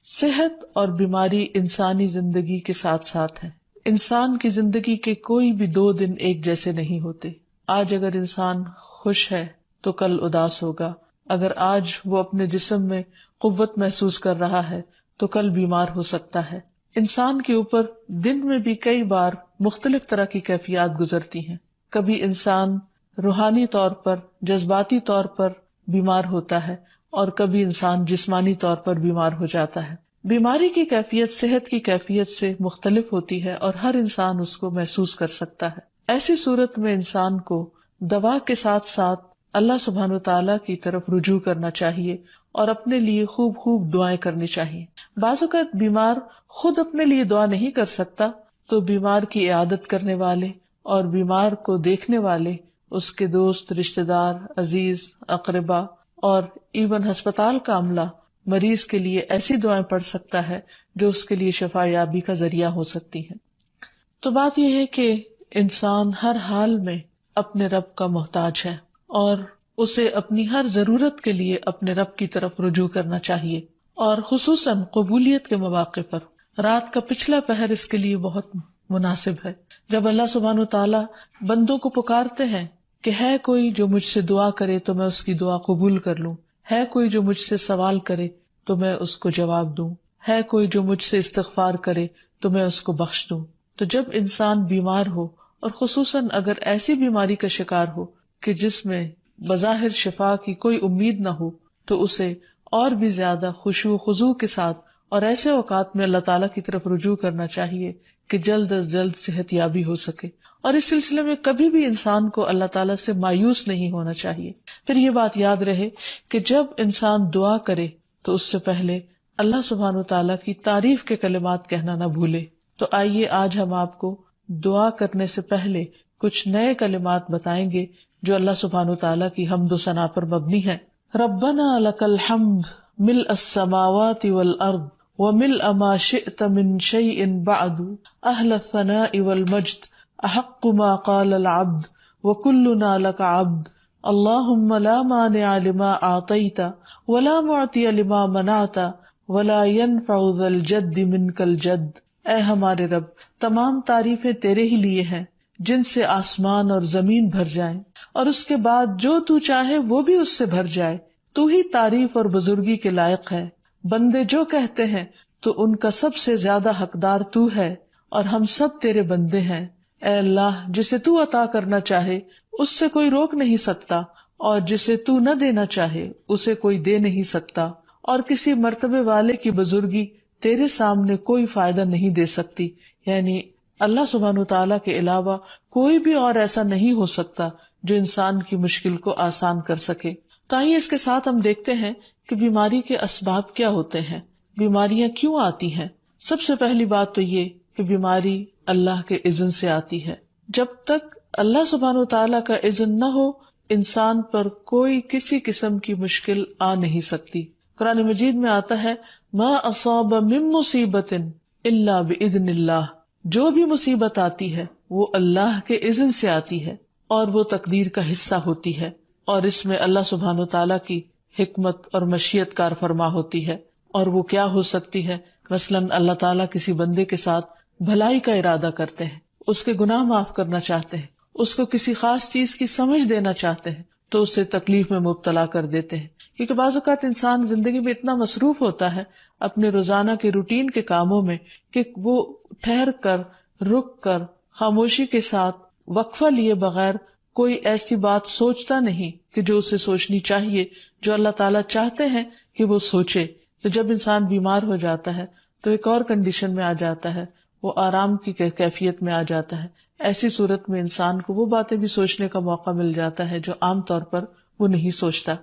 صحت اور بیماری انسانی زندگی کے ساتھ ساتھ ہے. انسان کی زندگی کے کوئی بھی 2 دن ایک جیسے نہیں ہوتے. آج اگر انسان خوش ہے تو کل اداس ہوگا. اگر آج وہ اپنے جسم میں قوت محسوس کر رہا ہے تو کل بیمار ہو سکتا ہے. انسان کے اوپر دن میں بھی کئی بار مختلف طرح کی کیفیات گزرتی ہیں. کبھی انسان روحانی طور پر، جذباتی طور پر بیمار ہوتا ہے اور کبھی انسان جسمانی طور پر بیمار ہو جاتا ہے. بیماری کی کیفیت صحت کی کیفیت سے مختلف ہوتی ہے اور ہر انسان اس کو محسوس کر سکتا ہے. ایسی صورت میں انسان کو دوا کے ساتھ ساتھ اللہ سبحانہ وتعالیٰ کی طرف رجوع کرنا چاہیے اور اپنے لیے خوب خوب دعائیں کرنی چاہیے. بعض اوقات بیمار خود اپنے لیے دعا نہیں کر سکتا تو بیمار کی عیادت کرنے والے اور بیمار کو دیکھنے والے، اس کے دوست، رشتہ دار، عزیز، اقربا اور ایون ہسپتال کا عملہ مریض کے لیے ایسی دعائیں پڑھ سکتا ہے جو اس کے لیے شفا یابی کا ذریعہ ہو سکتی ہیں. تو بات یہ ہے کہ انسان ہر حال میں اپنے رب کا محتاج ہے اور اسے اپنی ہر ضرورت کے لیے اپنے رب کی طرف رجوع کرنا چاہیے، اور خصوصاً قبولیت کے مواقع پر رات کا پچھلا پہر اس کے لیے بہت مناسب ہے، جب اللہ سبحانہ وتعالیٰ بندوں کو پکارتے ہیں کہ ہے کوئی جو مجھ سے دعا کرے تو میں اس کی دعا قبول کر لوں، ہے کوئی جو مجھ سے سوال کرے تو میں اس کو جواب دوں، ہے کوئی جو مجھ سے استغفار کرے تو میں اس کو بخش دوں. تو جب انسان بیمار ہو اور خصوصاً اگر ایسی بیماری کا شکار ہو کہ جس میں بظاہر شفا کی کوئی امید نہ ہو تو اسے اور بھی زیادہ خشوع و خضوع کے ساتھ اور ایسے اوقات میں اللہ تعالیٰ کی طرف رجوع کرنا چاہیے کہ جلد از جلد صحت یابی ہو سکے. اور اس سلسلے میں کبھی بھی انسان کو اللہ تعالیٰ سے مایوس نہیں ہونا چاہیے. پھر یہ بات یاد رہے کہ جب انسان دعا کرے تو اس سے پہلے اللہ سبحانہ وتعالیٰ کی تعریف کے کلمات کہنا نہ بھولے. تو آئیے آج ہم آپ کو دعا کرنے سے پہلے کچھ نئے کلمات بتائیں گے جو اللہ سبحانہ وتعالیٰ کی حمد و ثنا پر مبنی ہے. ربنا لک الحمد ملء السماوات والارض وملء ما شئت من شیء بعد اہل الثناء والمجد احق ما قال العبد وكلنا لك عبد اللهم لا مانع لما اعطيت ولا معطي لما منعت ولا ينفع ذا الجد منك الجد. اے ہمارے رب، تمام تعریفیں تیرے ہی لیے ہیں جن سے آسمان اور زمین بھر جائیں اور اس کے بعد جو تو چاہے وہ بھی اس سے بھر جائے. تو ہی تعریف اور بزرگی کے لائق ہے. بندے جو کہتے ہیں تو ان کا سب سے زیادہ حقدار تو ہے اور ہم سب تیرے بندے ہیں. اے اللہ، جسے تو عطا کرنا چاہے اس سے کوئی روک نہیں سکتا اور جسے تو نہ دینا چاہے اسے کوئی دے نہیں سکتا، اور کسی مرتبے والے کی بزرگی تیرے سامنے کوئی فائدہ نہیں دے سکتی. یعنی اللہ سبحانہ وتعالیٰ کے علاوہ کوئی بھی اور ایسا نہیں ہو سکتا جو انسان کی مشکل کو آسان کر سکے. تو آئیے اس کے ساتھ ہم دیکھتے ہیں کہ بیماری کے اسباب کیا ہوتے ہیں، بیماریاں کیوں آتی ہیں. سب سے پہلی بات تو یہ کہ بیماری اللہ کے اذن سے آتی ہے. جب تک اللہ سبحانہ وتعالیٰ کا اذن نہ ہو انسان پر کوئی کسی قسم کی مشکل آ نہیں سکتی. قرآن مجید میں آتا ہے ما اصاب من مصیبت الا باذن اللہ. جو بھی مصیبت آتی ہے وہ اللہ کے اذن سے آتی ہے اور وہ تقدیر کا حصہ ہوتی ہے، اور اس میں اللہ سبحانہ وتعالیٰ کی حکمت اور مشیت کار فرما ہوتی ہے. اور وہ کیا ہو سکتی ہے؟ مثلاً اللہ تعالیٰ کسی بندے کے ساتھ بھلائی کا ارادہ کرتے ہیں، اس کے گناہ معاف کرنا چاہتے ہیں، اس کو کسی خاص چیز کی سمجھ دینا چاہتے ہیں تو اسے تکلیف میں مبتلا کر دیتے ہیں. کیونکہ بعض اوقات انسان زندگی میں اتنا مصروف ہوتا ہے اپنے روزانہ کے روٹین کے کاموں میں کہ وہ ٹھہر کر، رک کر، خاموشی کے ساتھ وقفہ لیے بغیر کوئی ایسی بات سوچتا نہیں کہ جو اسے سوچنی چاہیے، جو اللہ تعالیٰ چاہتے ہیں کہ وہ سوچے. تو جب انسان بیمار ہو جاتا ہے تو ایک اور کنڈیشن میں آ جاتا ہے، وہ آرام کی کیفیت میں آ جاتا ہے. ایسی صورت میں انسان کو وہ باتیں بھی سوچنے کا موقع مل جاتا ہے جو عام طور پر وہ نہیں سوچتا.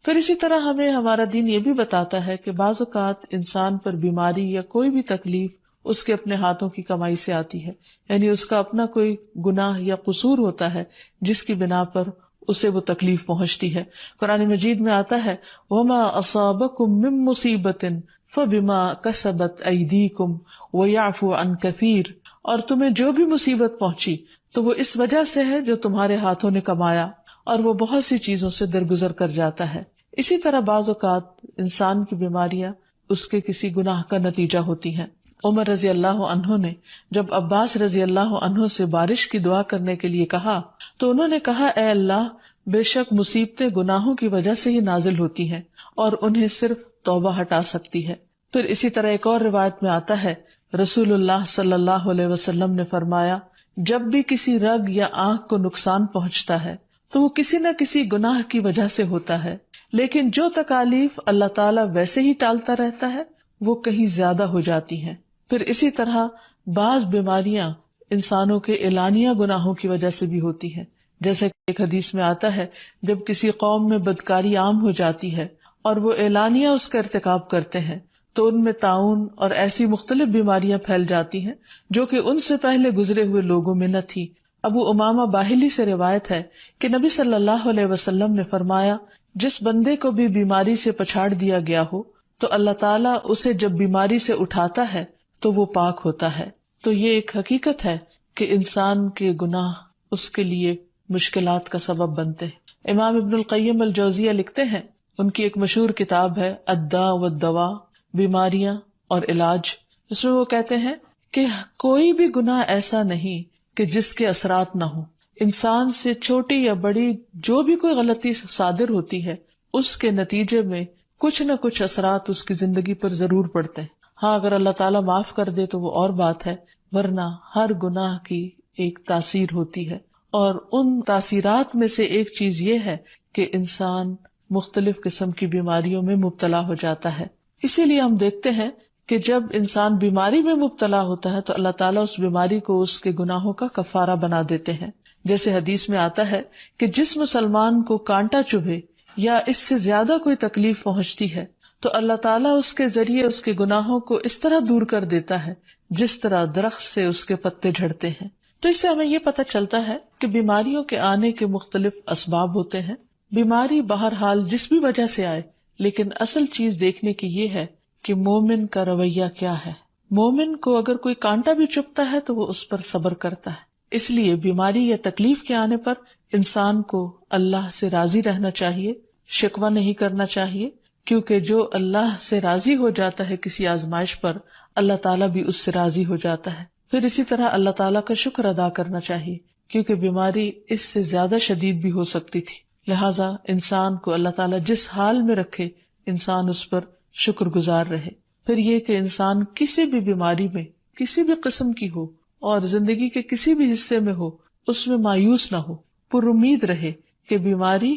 پھر اسی طرح ہمیں ہمارا دین یہ بھی بتاتا ہے کہ بعض اوقات انسان پر بیماری یا کوئی بھی تکلیف اس کے اپنے ہاتھوں کی کمائی سے آتی ہے، یعنی اس کا اپنا کوئی گناہ یا قصور ہوتا ہے جس کی بنا پر اسے وہ تکلیف پہنچتی ہے. قرآن مجید میں آتا ہے وَمَا أَصَابَكُم مِّن مُّصِيبَةٍ فَبِمَا كَسَبَتْ أَيْدِيكُمْ وَيَعْفُو عَن كَثِيرٍ. اور تمہیں جو بھی مصیبت پہنچی تو وہ اس وجہ سے ہے جو تمہارے ہاتھوں نے کمایا، اور وہ بہت سی چیزوں سے درگزر کر جاتا ہے. اسی طرح بعض اوقات انسان کی بیماریاں اس کے کسی گناہ کا نتیجہ ہوتی ہیں۔ عمر رضی اللہ عنہ نے جب عباس رضی اللہ عنہ سے بارش کی دعا کرنے کے لیے کہا تو انہوں نے کہا، اے اللہ، بے شک مصیبتیں گناہوں کی وجہ سے ہی نازل ہوتی ہیں اور انہیں صرف توبہ ہٹا سکتی ہے۔ پھر اسی طرح ایک اور روایت میں آتا ہے، رسول اللہ صلی اللہ علیہ وسلم نے فرمایا، جب بھی کسی رگ یا آنکھ کو نقصان پہنچتا ہے تو وہ کسی نہ کسی گناہ کی وجہ سے ہوتا ہے، لیکن جو تکالیف اللہ تعالیٰ ویسے ہی ٹالتا رہتا ہے وہ کہیں زیادہ ہو جاتی ہیں۔ پھر اسی طرح بعض بیماریاں انسانوں کے اعلانیہ گناہوں کی وجہ سے بھی ہوتی ہیں، جیسے کہ ایک حدیث میں آتا ہے، جب کسی قوم میں بدکاری عام ہو جاتی ہے اور وہ اعلانیہ اس کا ارتکاب کرتے ہیں تو ان میں طاعون اور ایسی مختلف بیماریاں پھیل جاتی ہیں جو کہ ان سے پہلے گزرے ہوئے لوگوں میں نہ تھی۔ ابو امامہ باہلی سے روایت ہے کہ نبی صلی اللہ علیہ وسلم نے فرمایا، جس بندے کو بھی بیماری سے پچھاڑ دیا گیا ہو تو اللہ تعالیٰ اسے جب بیماری سے اٹھاتا ہے تو وہ پاک ہوتا ہے۔ تو یہ ایک حقیقت ہے کہ انسان کے گناہ اس کے لیے مشکلات کا سبب بنتے ہیں۔ امام ابن القیم الجوزیہ لکھتے ہیں، ان کی ایک مشہور کتاب ہے الداء والدواء، بیماریاں اور علاج، اس میں وہ کہتے ہیں کہ کوئی بھی گناہ ایسا نہیں کہ جس کے اثرات نہ ہوں۔ انسان سے چھوٹی یا بڑی جو بھی کوئی غلطی صادر ہوتی ہے اس کے نتیجے میں کچھ نہ کچھ اثرات اس کی زندگی پر ضرور پڑتے ہیں۔ ہاں، اگر اللہ تعالیٰ معاف کر دے تو وہ اور بات ہے، ورنہ ہر گناہ کی ایک تاثیر ہوتی ہے، اور ان تاثیرات میں سے ایک چیز یہ ہے کہ انسان مختلف قسم کی بیماریوں میں مبتلا ہو جاتا ہے۔ اسی لیے ہم دیکھتے ہیں کہ جب انسان بیماری میں مبتلا ہوتا ہے تو اللہ تعالیٰ اس بیماری کو اس کے گناہوں کا کفارہ بنا دیتے ہیں۔ جیسے حدیث میں آتا ہے کہ جس مسلمان کو کانٹا چبھے یا اس سے زیادہ کوئی تکلیف پہنچتی ہے تو اللہ تعالیٰ اس کے ذریعے اس کے گناہوں کو اس طرح دور کر دیتا ہے جس طرح درخت سے اس کے پتے جھڑتے ہیں۔ تو اس سے ہمیں یہ پتہ چلتا ہے کہ بیماریوں کے آنے کے مختلف اسباب ہوتے ہیں۔ بیماری بہرحال جس بھی وجہ سے آئے، لیکن اصل چیز دیکھنے کی یہ ہے کہ مومن کا رویہ کیا ہے۔ مومن کو اگر کوئی کانٹا بھی چبھتا ہے تو وہ اس پر صبر کرتا ہے۔ اس لیے بیماری یا تکلیف کے آنے پر انسان کو اللہ سے راضی رہنا چاہیے، شکوہ نہیں کرنا چاہیے، کیونکہ جو اللہ سے راضی ہو جاتا ہے کسی آزمائش پر، اللہ تعالیٰ بھی اس سے راضی ہو جاتا ہے۔ پھر اسی طرح اللہ تعالیٰ کا شکر ادا کرنا چاہیے، کیونکہ بیماری اس سے زیادہ شدید بھی ہو سکتی تھی، لہٰذا انسان کو اللہ تعالیٰ جس حال میں رکھے انسان اس پر شکر گزار رہے۔ پھر یہ کہ انسان کسی بھی بیماری میں کسی بھی قسم کی ہو اور زندگی کے کسی بھی حصے میں ہو، اس میں مایوس نہ ہو، پر امید رہے کہ بیماری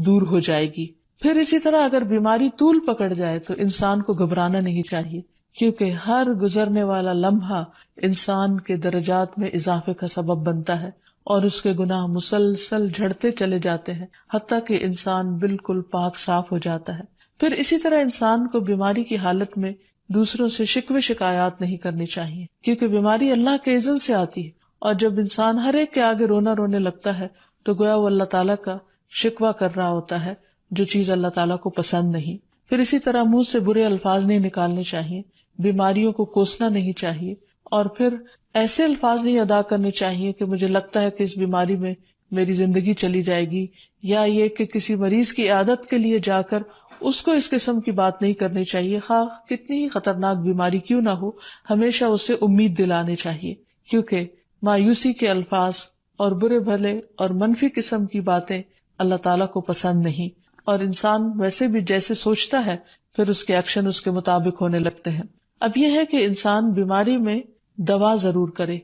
دور ہو جائے گی۔ پھر اسی طرح اگر بیماری طول پکڑ جائے تو انسان کو گھبرانا نہیں چاہیے، کیونکہ ہر گزرنے والا لمحہ انسان کے درجات میں اضافے کا سبب بنتا ہے اور اس کے گناہ مسلسل جھڑتے چلے جاتے ہیں حتیٰ کہ انسان بالکل پاک صاف ہو جاتا ہے۔ پھر اسی طرح انسان کو بیماری کی حالت میں دوسروں سے شکوے شکایات نہیں کرنی چاہیے، کیونکہ بیماری اللہ کے اذن سے آتی ہے، اور جب انسان ہر ایک کے آگے رونے لگتا ہے تو گویا وہ اللہ تعالیٰ کا شکوہ کر رہا ہوتا ہے، جو چیز اللہ تعالیٰ کو پسند نہیں۔ پھر اسی طرح منہ سے برے الفاظ نہیں نکالنے چاہیے، بیماریوں کو کوسنا نہیں چاہیے، اور پھر ایسے الفاظ نہیں ادا کرنے چاہیے کہ مجھے لگتا ہے کہ اس بیماری میں میری زندگی چلی جائے گی، یا یہ کہ کسی مریض کی عیادت کے لیے جا کر اس کو اس قسم کی بات نہیں کرنی چاہیے، خواہ کتنی ہی خطرناک بیماری کیوں نہ ہو، ہمیشہ اسے امید دلانے چاہیے، کیونکہ مایوسی کے الفاظ اور برے بھلے اور منفی قسم کی باتیں اللہ تعالیٰ کو پسند نہیں، اور انسان ویسے بھی جیسے سوچتا ہے پھر اس کے ایکشن اس کے مطابق ہونے لگتے ہیں۔ اب یہ ہے کہ انسان بیماری میں دوا ضرور کرے،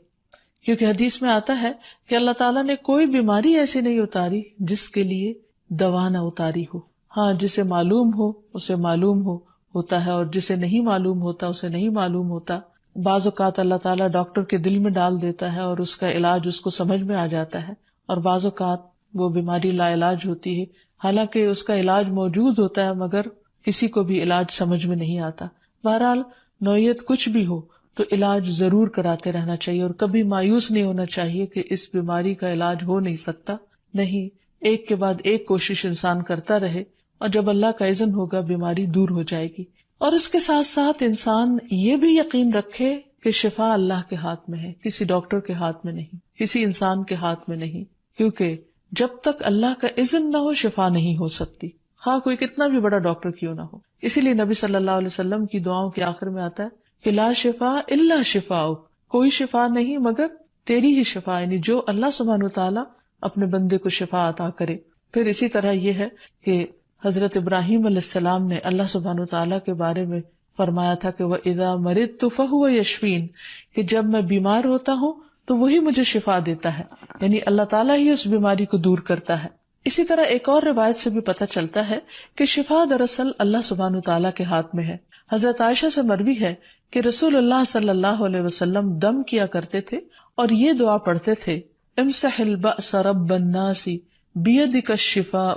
کیونکہ حدیث میں آتا ہے کہ اللہ تعالیٰ نے کوئی بیماری ایسی نہیں اتاری جس کے لیے دوا نہ اتاری ہو۔ ہاں، جسے معلوم ہو اسے معلوم ہوتا ہے، اور جسے نہیں معلوم ہوتا اسے نہیں معلوم ہوتا۔ بعض اوقات اللہ تعالیٰ ڈاکٹر کے دل میں ڈال دیتا ہے اور اس کا علاج اس کو سمجھ میں آ جاتا ہے، اور بعض اوقات وہ بیماری لا علاج ہوتی ہے، حالانکہ اس کا علاج موجود ہوتا ہے مگر کسی کو بھی علاج سمجھ میں نہیں آتا۔ بہرحال نوعیت کچھ بھی ہو تو علاج ضرور کراتے رہنا چاہیے، اور کبھی مایوس نہیں ہونا چاہیے کہ اس بیماری کا علاج ہو نہیں سکتا، نہیں، ایک کے بعد ایک کوشش انسان کرتا رہے، اور جب اللہ کا اذن ہوگا بیماری دور ہو جائے گی۔ اور اس کے ساتھ ساتھ انسان یہ بھی یقین رکھے کہ شفا اللہ کے ہاتھ میں ہے، کسی ڈاکٹر کے ہاتھ میں نہیں، کسی انسان کے ہاتھ میں نہیں، کیونکہ جب تک اللہ کا اذن نہ ہو شفا نہیں ہو سکتی، خواہ کوئی کتنا بھی بڑا ڈاکٹر کیوں نہ ہو۔ اسی لیے نبی صلی اللہ علیہ وسلم کی دعاؤں کے آخر میں آتا ہے کہ لا شفاء الا شفاء، کوئی شفا نہیں مگر تیری ہی شفا، یعنی جو اللہ سبحانہ وتعالیٰ اپنے بندے کو شفا عطا کرے۔ پھر اسی طرح یہ ہے کہ حضرت ابراہیم علیہ السلام نے اللہ سبحانہ وتعالیٰ کے بارے میں فرمایا تھا کہ وَإِذَا مَرِضْتُ فَهُوَ يَشْفِينِ، کہ جب میں بیمار ہوتا ہوں تو وہی مجھے شفا دیتا ہے، یعنی اللہ تعالیٰ ہی اس بیماری کو دور کرتا ہے۔ اسی طرح ایک اور روایت سے بھی پتہ چلتا ہے کہ شفا دراصل اللہ سبحانہ وتعالیٰ کے ہاتھ میں ہے۔ حضرت عائشہ سے مروی ہے کہ رسول اللہ صلی اللہ علیہ وسلم دم کیا کرتے تھے اور یہ دعا پڑھتے تھے، امسح البأس رب الناس بیدک الشفاء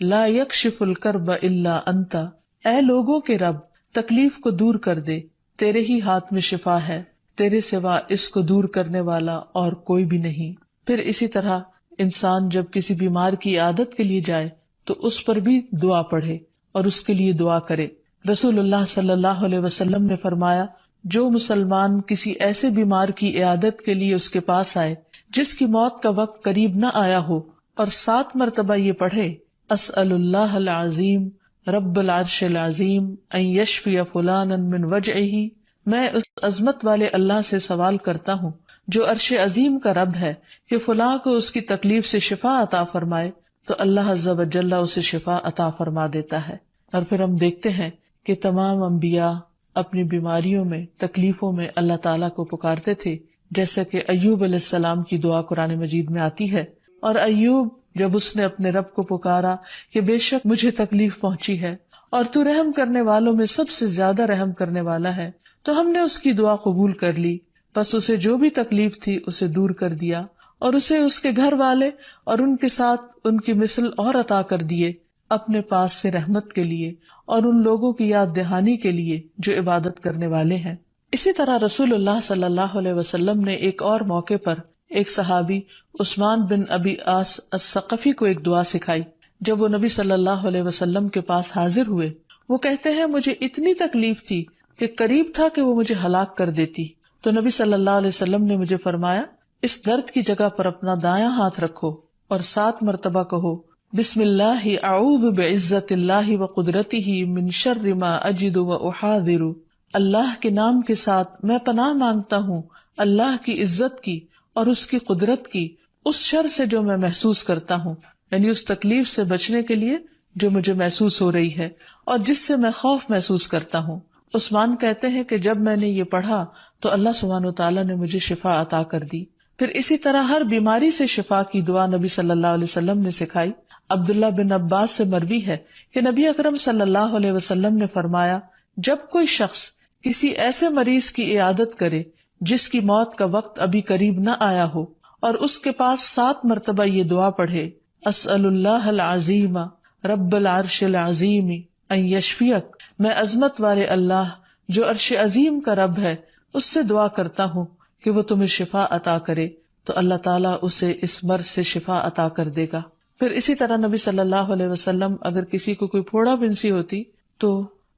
لا یکشف الکرب الا انت، اے لوگوں کے رب تکلیف کو دور کر دے، تیرے ہی ہاتھ میں شفا ہے، تیرے سوا اس کو دور کرنے والا اور کوئی بھی نہیں۔ پھر اسی طرح انسان جب کسی بیمار کی عیادت کے لیے جائے تو اس پر بھی دعا پڑھے اور اس کے لیے دعا کرے۔ رسول اللہ صلی اللہ علیہ وسلم نے فرمایا، جو مسلمان کسی ایسے بیمار کی عیادت کے لیے اس کے پاس آئے جس کی موت کا وقت قریب نہ آیا ہو اور 7 مرتبہ یہ پڑھے، اسأل اللہ العظیم رب العرش العظیم ان یشفی فلانا من وجعہ، میں اس عظمت والے اللہ سے سوال کرتا ہوں جو عرش عظیم کا رب ہے کہ فلاں کو اس کی تکلیف سے شفا عطا فرمائے، تو اللہ عز و جل اسے شفا عطا فرما دیتا ہے۔ اور پھر ہم دیکھتے ہیں کہ تمام انبیاء اپنی بیماریوں میں، تکلیفوں میں اللہ تعالیٰ کو پکارتے تھے، جیسا کہ ایوب علیہ السلام کی دعا قرآن مجید میں آتی ہے۔ اور ایوب جب اس نے اپنے رب کو پکارا کہ بے شک مجھے تکلیف پہنچی ہے اور تو رحم کرنے والوں میں سب سے زیادہ رحم کرنے والا ہے، تو ہم نے اس کی دعا قبول کر لی، بس اسے جو بھی تکلیف تھی اسے دور کر دیا اور اسے اس کے گھر والے اور ان کے ساتھ ان کی مثل اور عطا کر دیے اپنے پاس سے رحمت کے لیے اور ان لوگوں کی یاد دہانی کے لیے جو عبادت کرنے والے ہیں۔ اسی طرح رسول اللہ صلی اللہ علیہ وسلم نے ایک اور موقع پر ایک صحابی عثمان بن ابی عاص الثقفی کو ایک دعا سکھائی۔ جب وہ نبی صلی اللہ علیہ وسلم کے پاس حاضر ہوئے، وہ کہتے ہیں مجھے اتنی تکلیف تھی کہ قریب تھا کہ وہ مجھے ہلاک کر دیتی، تو نبی صلی اللہ علیہ وسلم نے مجھے فرمایا، اس درد کی جگہ پر اپنا دایاں ہاتھ رکھو اور 7 مرتبہ کہو، بسم اللہ اعوذ بعزت اللہ وقدرتہ من شر ما اجد واحاذر، اللہ کے نام کے ساتھ میں پناہ مانگتا ہوں اللہ کی عزت کی اور اس کی قدرت کی اس شر سے جو میں محسوس کرتا ہوں، یعنی اس تکلیف سے بچنے کے لیے جو مجھے محسوس ہو رہی ہے اور جس سے میں خوف محسوس کرتا ہوں۔ عثمان کہتے ہیں کہ جب میں نے یہ پڑھا تو اللہ سبحانہ وتعالیٰ نے مجھے شفا عطا کر دی۔ پھر اسی طرح ہر بیماری سے شفا کی دعا نبی صلی اللہ علیہ وسلم نے سکھائی۔ عبداللہ بن عباس سے مروی ہے کہ نبی اکرم صلی اللہ علیہ وسلم نے فرمایا، جب کوئی شخص کسی ایسے مریض کی عیادت کرے جس کی موت کا وقت ابھی قریب نہ آیا ہو اور اس کے پاس 7 مرتبہ یہ دعا پڑھے، اسأل اللہ العظیم رب العرش العظیم ان یشفیک، میں عظمت والے اللہ جو عرش عظیم کا رب ہے اس سے دعا کرتا ہوں کہ وہ تمہیں شفا عطا کرے، تو اللہ تعالیٰ اسے اس مرض سے شفا عطا کر دے گا۔ پھر اسی طرح نبی صلی اللہ علیہ وسلم اگر کسی کو کوئی پھوڑا بنسی ہوتی تو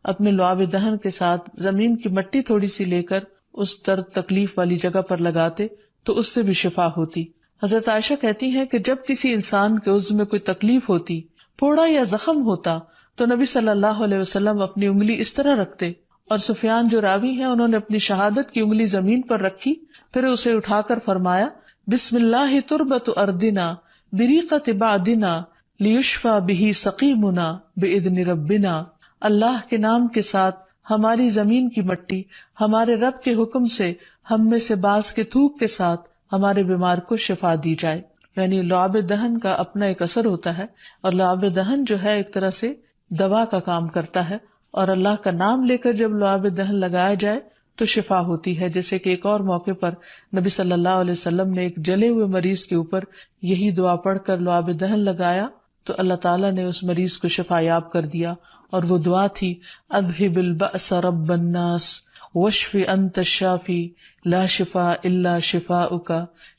اپنے لعاب دہن کے ساتھ زمین کی مٹی تھوڑی سی لے کر اس درد تکلیف والی جگہ پر لگاتے تو اس سے بھی شفا ہوتی۔ حضرت عائشہ کہتی ہیں کہ جب کسی انسان کے عضو میں کوئی تکلیف ہوتی، پھوڑا یا زخم ہوتا، تو نبی صلی اللہ علیہ وسلم اپنی انگلی اس طرح رکھتے، اور سفیان جو راوی ہیں انہوں نے اپنی شہادت کی انگلی زمین پر رکھی، پھر اسے اٹھا کر فرمایا، بسم اللہ تربت اردنا بریقت بعدنا لیشفى به سقیمنا باذن ربنا، اللہ کے نام کے ساتھ ہماری زمین کی مٹی ہمارے رب کے حکم سے ہم میں سے بعض کے تھوک کے ساتھ ہمارے بیمار کو شفا دی جائے۔ یعنی لعاب دہن کا اپنا ایک اثر ہوتا ہے، اور لعاب دہن جو ہے ایک طرح سے دوا کا کام کرتا ہے، اور اللہ کا نام لے کر جب لعاب دہن لگایا جائے تو شفا ہوتی ہے۔ جیسے کہ ایک اور موقع پر نبی صلی اللہ علیہ وسلم نے ایک جلے ہوئے مریض کے اوپر یہی دعا پڑھ کر لعاب دہن لگایا تو اللہ تعالیٰ نے اس مریض کو شفا یاب کر دیا، اور وہ دعا تھی، اذہب البأس رب الناس واشف انت الشافی لا شفاء الا شفاؤک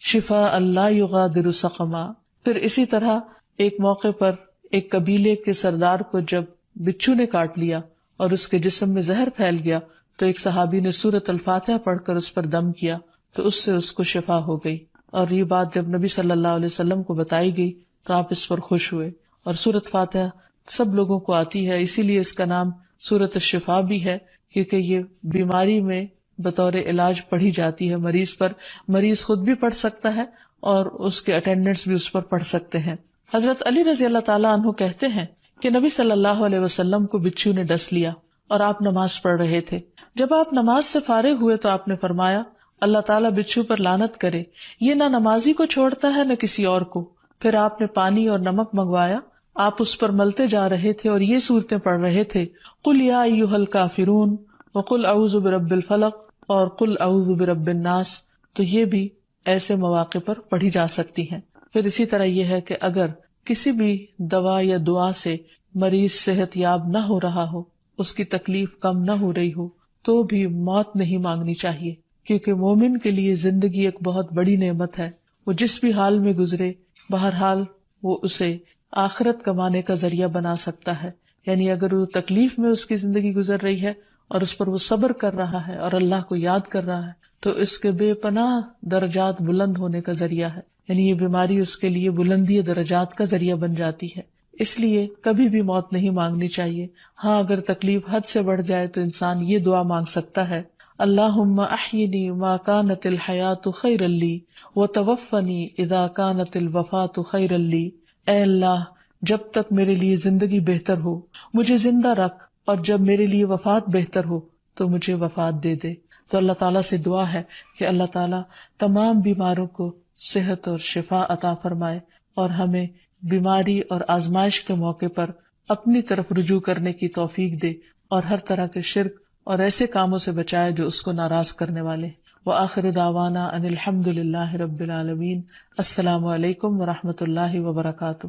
شفاء لا یغادر سقما۔ پھر اسی طرح ایک موقع پر ایک قبیلے کے سردار کو جب بچھو نے کاٹ لیا اور اس کے جسم میں زہر پھیل گیا تو ایک صحابی نے سورۃ الفاتحہ پڑھ کر اس پر دم کیا تو اس سے اس کو شفا ہو گئی، اور یہ بات جب نبی صلی اللہ علیہ وسلم کو بتائی گئی تو آپ اس پر خوش ہوئے۔ اور سورۃ فاتحہ سب لوگوں کو آتی ہے، اسی لیے اس کا نام سورۃ الشفا بھی ہے، کیونکہ یہ بیماری میں بطور علاج پڑھی جاتی ہے مریض پر. مریض خود بھی پڑھ سکتا ہے اور اس کے اٹینڈنٹس بھی اس پر پڑھ سکتے ہیں. حضرت علی رضی اللہ تعالیٰ عنہ کہتے ہیں کہ نبی صلی اللہ علیہ وسلم کو بچھو نے ڈس لیا اور آپ نماز پڑھ رہے تھے. جب آپ نماز سے فارغ ہوئے تو آپ نے فرمایا اللہ تعالیٰ بچھو پر لعنت کرے، یہ نہ نمازی کو چھوڑتا ہے نہ کسی اور کو. پھر آپ نے پانی اور نمک منگوایا، آپ اس پر ملتے جا رہے تھے اور یہ صورتیں پڑھ رہے تھے، قل یا ایھا الکافرون وقل اعوذ برب الفلق اور قل اعوذ برب الناس. تو یہ بھی ایسے مواقع پر پڑھی جا سکتی ہیں. پھر اسی طرح یہ ہے کہ اگر کسی بھی دوا یا دعا سے مریض صحت یاب نہ ہو رہا ہو، اس کی تکلیف کم نہ ہو رہی ہو، تو بھی موت نہیں مانگنی چاہیے، کیونکہ مومن کے لیے زندگی ایک بہت بڑی نعمت ہے. وہ جس بھی حال میں گزرے، بہرحال وہ اسے آخرت کمانے کا ذریعہ بنا سکتا ہے. یعنی اگر وہ تکلیف میں اس کی زندگی گزر رہی ہے اور اس پر وہ صبر کر رہا ہے اور اللہ کو یاد کر رہا ہے، تو اس کے بے پناہ درجات بلند ہونے کا ذریعہ ہے. یعنی یہ بیماری اس کے لیے بلندی درجات کا ذریعہ بن جاتی ہے. اس لیے کبھی بھی موت نہیں مانگنی چاہیے. ہاں اگر تکلیف حد سے بڑھ جائے تو انسان یہ دعا مانگ سکتا ہے، اللہم احینی ما کانت الحیات خیرا لی وتوفنی اذا کانت الوفات خیرا لی. اے اللہ، جب تک میرے لیے زندگی بہتر ہو مجھے زندہ رکھ، اور جب میرے لیے وفات بہتر ہو تو مجھے وفات دے دے. تو اللہ تعالیٰ سے دعا ہے کہ اللہ تعالیٰ تمام بیماروں کو صحت اور شفا عطا فرمائے، اور ہمیں بیماری اور آزمائش کے موقع پر اپنی طرف رجوع کرنے کی توفیق دے، اور ہر طرح کے شرک اور ایسے کاموں سے بچائے جو اس کو ناراض کرنے والے. وآخر دعوانا ان الحمد للہ رب العالمین. السلام علیکم ورحمۃ اللہ وبرکاتہ.